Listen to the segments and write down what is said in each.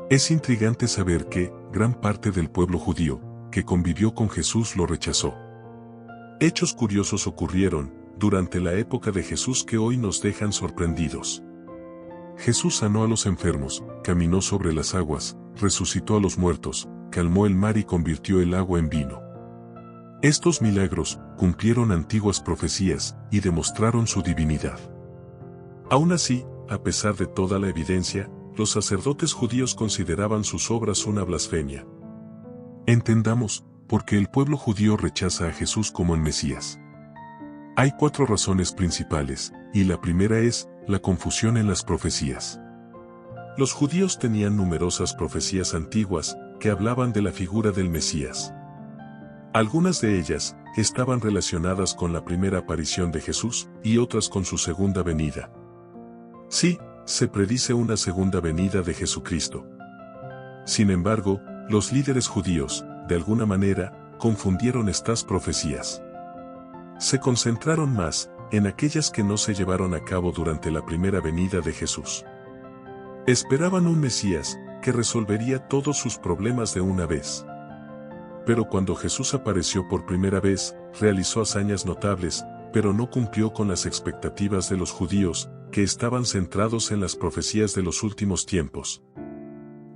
Es intrigante saber que, gran parte del pueblo judío, que convivió con Jesús lo rechazó. Hechos curiosos ocurrieron, durante la época de Jesús que hoy nos dejan sorprendidos. Jesús sanó a los enfermos, caminó sobre las aguas, resucitó a los muertos, calmó el mar y convirtió el agua en vino. Estos milagros cumplieron antiguas profecías y demostraron su divinidad. Aún así, a pesar de toda la evidencia, los sacerdotes judíos consideraban sus obras una blasfemia. Entendamos por qué el pueblo judío rechaza a Jesús como el Mesías. Hay 4 razones principales, y la primera es la confusión en las profecías. Los judíos tenían numerosas profecías antiguas que hablaban de la figura del Mesías. Algunas de ellas estaban relacionadas con la primera aparición de Jesús y otras con su segunda venida. Sí, se predice una segunda venida de Jesucristo. Sin embargo, los líderes judíos, de alguna manera, confundieron estas profecías. Se concentraron más en aquellas que no se llevaron a cabo durante la primera venida de Jesús. Esperaban un Mesías que resolvería todos sus problemas de una vez. Pero cuando Jesús apareció por primera vez, realizó hazañas notables, pero no cumplió con las expectativas de los judíos, que estaban centrados en las profecías de los últimos tiempos.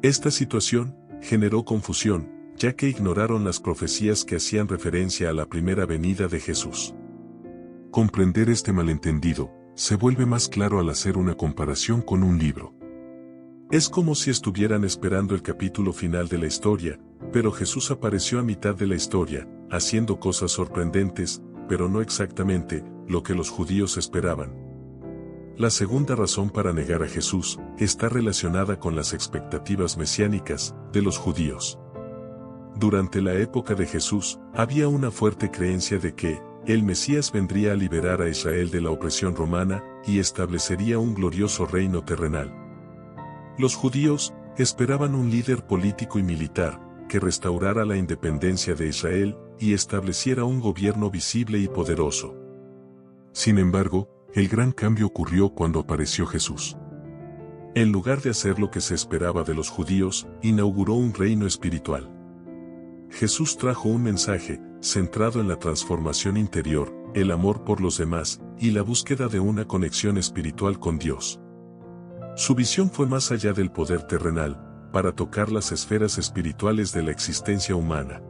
Esta situación generó confusión, ya que ignoraron las profecías que hacían referencia a la primera venida de Jesús. Comprender este malentendido se vuelve más claro al hacer una comparación con un libro. Es como si estuvieran esperando el capítulo final de la historia, pero Jesús apareció a mitad de la historia, haciendo cosas sorprendentes, pero no exactamente lo que los judíos esperaban. La segunda razón para negar a Jesús está relacionada con las expectativas mesiánicas de los judíos. Durante la época de Jesús, había una fuerte creencia de que el Mesías vendría a liberar a Israel de la opresión romana y establecería un glorioso reino terrenal. Los judíos esperaban un líder político y militar que restaurara la independencia de Israel y estableciera un gobierno visible y poderoso. Sin embargo, el gran cambio ocurrió cuando apareció Jesús. En lugar de hacer lo que se esperaba de los judíos, inauguró un reino espiritual. Jesús trajo un mensaje centrado en la transformación interior, el amor por los demás y la búsqueda de una conexión espiritual con Dios. Su visión fue más allá del poder terrenal, para tocar las esferas espirituales de la existencia humana.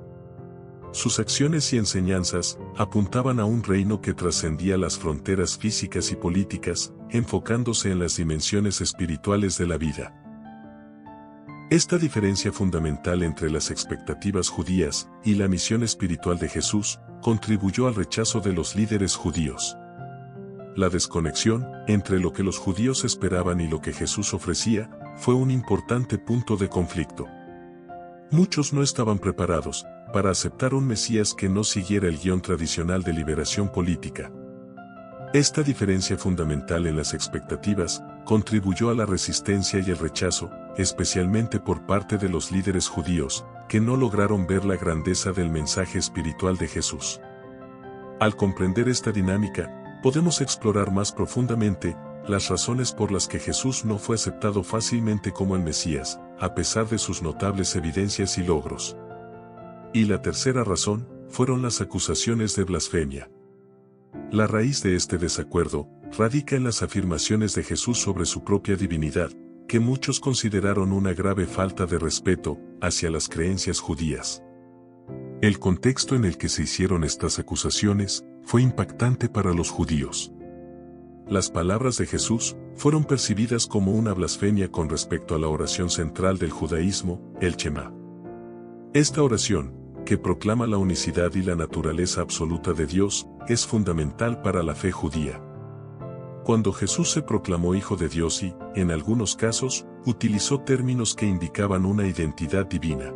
Sus acciones y enseñanzas apuntaban a un reino que trascendía las fronteras físicas y políticas, enfocándose en las dimensiones espirituales de la vida. Esta diferencia fundamental entre las expectativas judías y la misión espiritual de Jesús contribuyó al rechazo de los líderes judíos. La desconexión entre lo que los judíos esperaban y lo que Jesús ofrecía fue un importante punto de conflicto. Muchos no estaban preparados para aceptar un Mesías que no siguiera el guión tradicional de liberación política. Esta diferencia fundamental en las expectativas contribuyó a la resistencia y el rechazo, especialmente por parte de los líderes judíos, que no lograron ver la grandeza del mensaje espiritual de Jesús. Al comprender esta dinámica, podemos explorar más profundamente las razones por las que Jesús no fue aceptado fácilmente como el Mesías, a pesar de sus notables evidencias y logros. Y la tercera razón fueron las acusaciones de blasfemia. La raíz de este desacuerdo radica en las afirmaciones de Jesús sobre su propia divinidad, que muchos consideraron una grave falta de respeto hacia las creencias judías. El contexto en el que se hicieron estas acusaciones fue impactante para los judíos. Las palabras de Jesús fueron percibidas como una blasfemia con respecto a la oración central del judaísmo, el Shema. Esta oración, que proclama la unicidad y la naturaleza absoluta de Dios, es fundamental para la fe judía. Cuando Jesús se proclamó Hijo de Dios y, en algunos casos, utilizó términos que indicaban una identidad divina.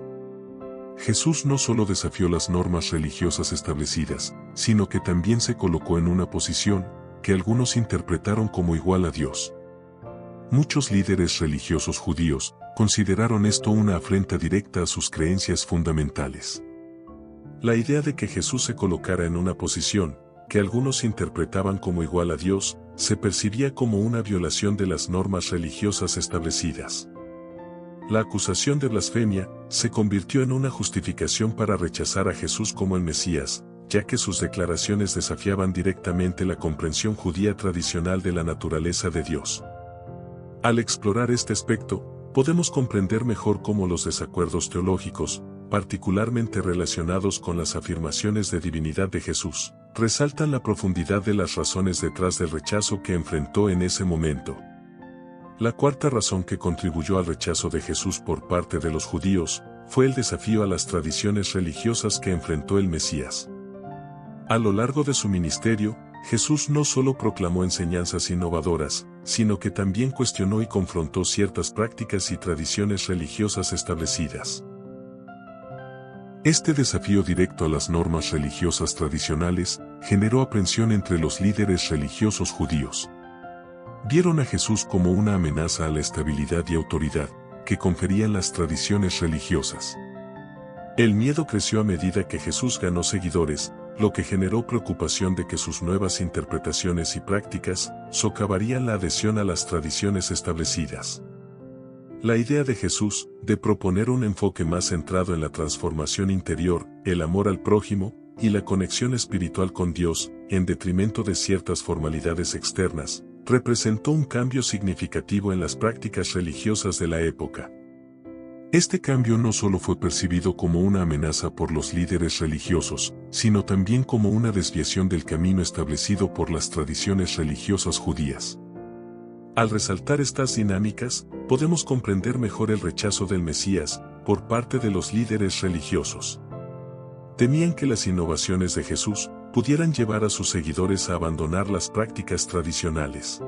Jesús no solo desafió las normas religiosas establecidas, sino que también se colocó en una posición que algunos interpretaron como igual a Dios. Muchos líderes religiosos judíos consideraron esto una afrenta directa a sus creencias fundamentales. La idea de que Jesús se colocara en una posición que algunos interpretaban como igual a Dios, se percibía como una violación de las normas religiosas establecidas. La acusación de blasfemia se convirtió en una justificación para rechazar a Jesús como el Mesías, ya que sus declaraciones desafiaban directamente la comprensión judía tradicional de la naturaleza de Dios. Al explorar este aspecto, podemos comprender mejor cómo los desacuerdos teológicos, particularmente relacionados con las afirmaciones de divinidad de Jesús, resaltan la profundidad de las razones detrás del rechazo que enfrentó en ese momento. La cuarta razón que contribuyó al rechazo de Jesús por parte de los judíos fue el desafío a las tradiciones religiosas que enfrentó el Mesías. A lo largo de su ministerio, Jesús no solo proclamó enseñanzas innovadoras, sino que también cuestionó y confrontó ciertas prácticas y tradiciones religiosas establecidas. Este desafío directo a las normas religiosas tradicionales generó aprensión entre los líderes religiosos judíos. Vieron a Jesús como una amenaza a la estabilidad y autoridad que conferían las tradiciones religiosas. El miedo creció a medida que Jesús ganó seguidores, lo que generó preocupación de que sus nuevas interpretaciones y prácticas socavarían la adhesión a las tradiciones establecidas. La idea de Jesús, de proponer un enfoque más centrado en la transformación interior, el amor al prójimo, y la conexión espiritual con Dios, en detrimento de ciertas formalidades externas, representó un cambio significativo en las prácticas religiosas de la época. Este cambio no solo fue percibido como una amenaza por los líderes religiosos, sino también como una desviación del camino establecido por las tradiciones religiosas judías. Al resaltar estas dinámicas, podemos comprender mejor el rechazo del Mesías por parte de los líderes religiosos. Temían que las innovaciones de Jesús pudieran llevar a sus seguidores a abandonar las prácticas tradicionales.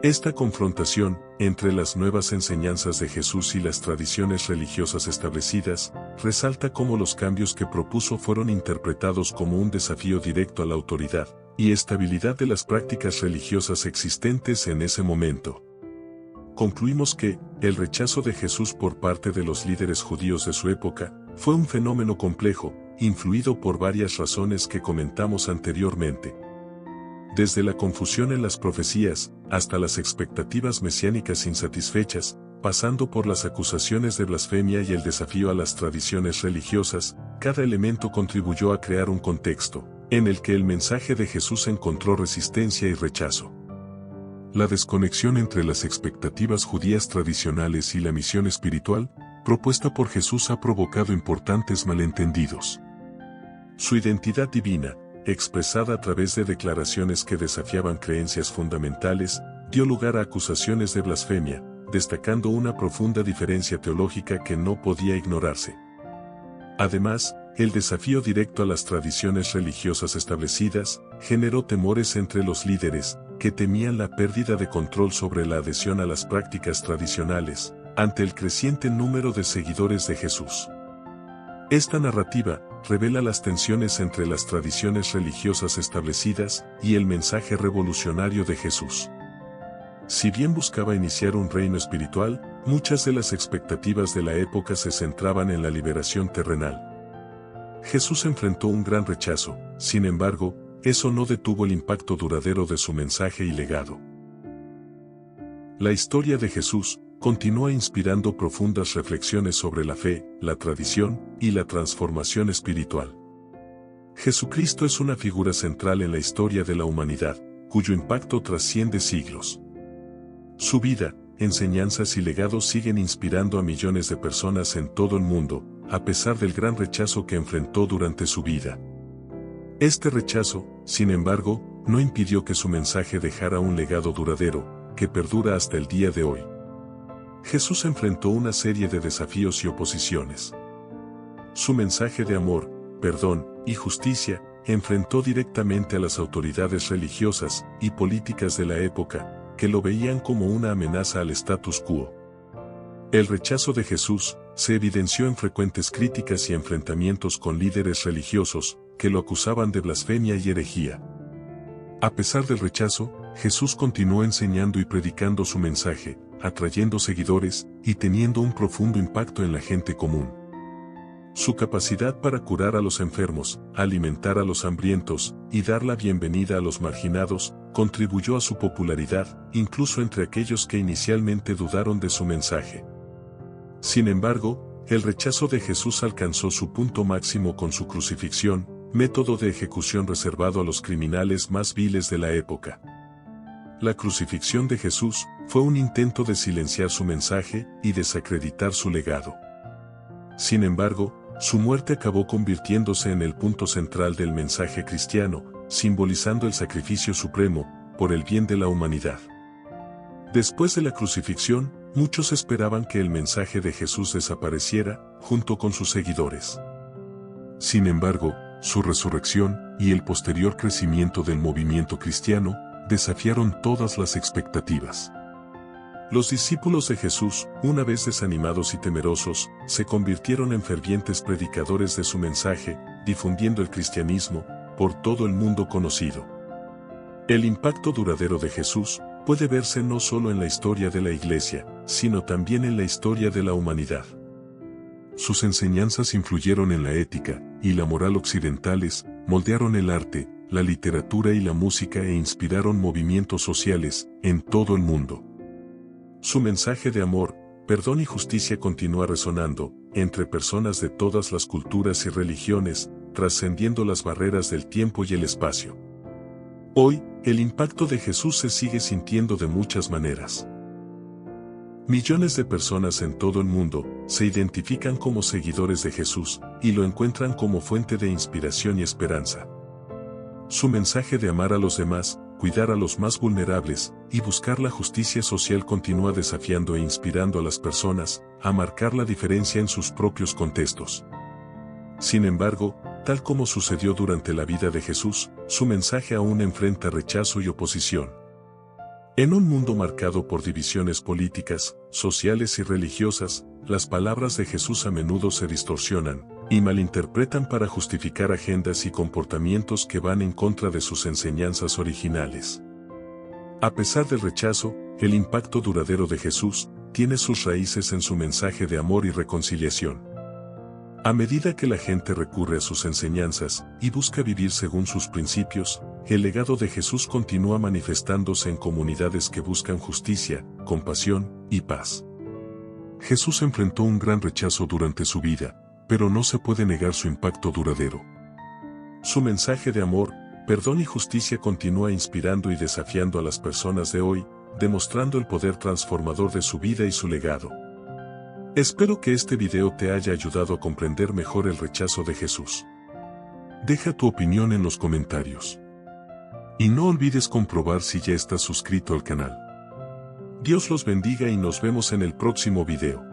Esta confrontación entre las nuevas enseñanzas de Jesús y las tradiciones religiosas establecidas resalta cómo los cambios que propuso fueron interpretados como un desafío directo a la autoridad y estabilidad de las prácticas religiosas existentes en ese momento. Concluimos que el rechazo de Jesús por parte de los líderes judíos de su época fue un fenómeno complejo, influido por varias razones que comentamos anteriormente. Desde la confusión en las profecías, hasta las expectativas mesiánicas insatisfechas, pasando por las acusaciones de blasfemia y el desafío a las tradiciones religiosas, cada elemento contribuyó a crear un contexto, en el que el mensaje de Jesús encontró resistencia y rechazo. La desconexión entre las expectativas judías tradicionales y la misión espiritual, propuesta por Jesús ha provocado importantes malentendidos. Su identidad divina, expresada a través de declaraciones que desafiaban creencias fundamentales, dio lugar a acusaciones de blasfemia, destacando una profunda diferencia teológica que no podía ignorarse. Además, el desafío directo a las tradiciones religiosas establecidas generó temores entre los líderes, que temían la pérdida de control sobre la adhesión a las prácticas tradicionales, ante el creciente número de seguidores de Jesús. Esta narrativa revela las tensiones entre las tradiciones religiosas establecidas y el mensaje revolucionario de Jesús. Si bien buscaba iniciar un reino espiritual, muchas de las expectativas de la época se centraban en la liberación terrenal. Jesús enfrentó un gran rechazo, sin embargo, eso no detuvo el impacto duradero de su mensaje y legado. La historia de Jesús continúa inspirando profundas reflexiones sobre la fe, la tradición y la transformación espiritual. Jesucristo es una figura central en la historia de la humanidad, cuyo impacto trasciende siglos. Su vida, enseñanzas y legados siguen inspirando a millones de personas en todo el mundo, a pesar del gran rechazo que enfrentó durante su vida. Este rechazo, sin embargo, no impidió que su mensaje dejara un legado duradero, que perdura hasta el día de hoy. Jesús enfrentó una serie de desafíos y oposiciones. Su mensaje de amor, perdón y justicia enfrentó directamente a las autoridades religiosas y políticas de la época, que lo veían como una amenaza al status quo. El rechazo de Jesús se evidenció en frecuentes críticas y enfrentamientos con líderes religiosos, que lo acusaban de blasfemia y herejía. A pesar del rechazo, Jesús continuó enseñando y predicando su mensaje, atrayendo seguidores y teniendo un profundo impacto en la gente común. Su capacidad para curar a los enfermos, alimentar a los hambrientos y dar la bienvenida a los marginados, contribuyó a su popularidad, incluso entre aquellos que inicialmente dudaron de su mensaje. Sin embargo, el rechazo de Jesús alcanzó su punto máximo con su crucifixión, método de ejecución reservado a los criminales más viles de la época. La crucifixión de Jesús fue un intento de silenciar su mensaje y desacreditar su legado. Sin embargo, su muerte acabó convirtiéndose en el punto central del mensaje cristiano, simbolizando el sacrificio supremo por el bien de la humanidad. Después de la crucifixión, muchos esperaban que el mensaje de Jesús desapareciera, junto con sus seguidores. Sin embargo, su resurrección y el posterior crecimiento del movimiento cristiano desafiaron todas las expectativas. Los discípulos de Jesús, una vez desanimados y temerosos, se convirtieron en fervientes predicadores de su mensaje, difundiendo el cristianismo por todo el mundo conocido. El impacto duradero de Jesús puede verse no solo en la historia de la Iglesia, sino también en la historia de la humanidad. Sus enseñanzas influyeron en la ética y la moral occidentales, moldearon el arte, la literatura y la música e inspiraron movimientos sociales en todo el mundo. Su mensaje de amor, perdón y justicia continúa resonando entre personas de todas las culturas y religiones, trascendiendo las barreras del tiempo y el espacio. Hoy, el impacto de Jesús se sigue sintiendo de muchas maneras. Millones de personas en todo el mundo se identifican como seguidores de Jesús y lo encuentran como fuente de inspiración y esperanza. Su mensaje de amar a los demás, cuidar a los más vulnerables y buscar la justicia social continúa desafiando e inspirando a las personas a marcar la diferencia en sus propios contextos. Sin embargo, tal como sucedió durante la vida de Jesús, su mensaje aún enfrenta rechazo y oposición. En un mundo marcado por divisiones políticas, sociales y religiosas, las palabras de Jesús a menudo se distorsionan y malinterpretan para justificar agendas y comportamientos que van en contra de sus enseñanzas originales. A pesar del rechazo, el impacto duradero de Jesús tiene sus raíces en su mensaje de amor y reconciliación. A medida que la gente recurre a sus enseñanzas y busca vivir según sus principios, el legado de Jesús continúa manifestándose en comunidades que buscan justicia, compasión y paz. Jesús enfrentó un gran rechazo durante su vida, pero no se puede negar su impacto duradero. Su mensaje de amor, perdón y justicia continúa inspirando y desafiando a las personas de hoy, demostrando el poder transformador de su vida y su legado. Espero que este video te haya ayudado a comprender mejor el rechazo de Jesús. Deja tu opinión en los comentarios. Y no olvides comprobar si ya estás suscrito al canal. Dios los bendiga y nos vemos en el próximo video.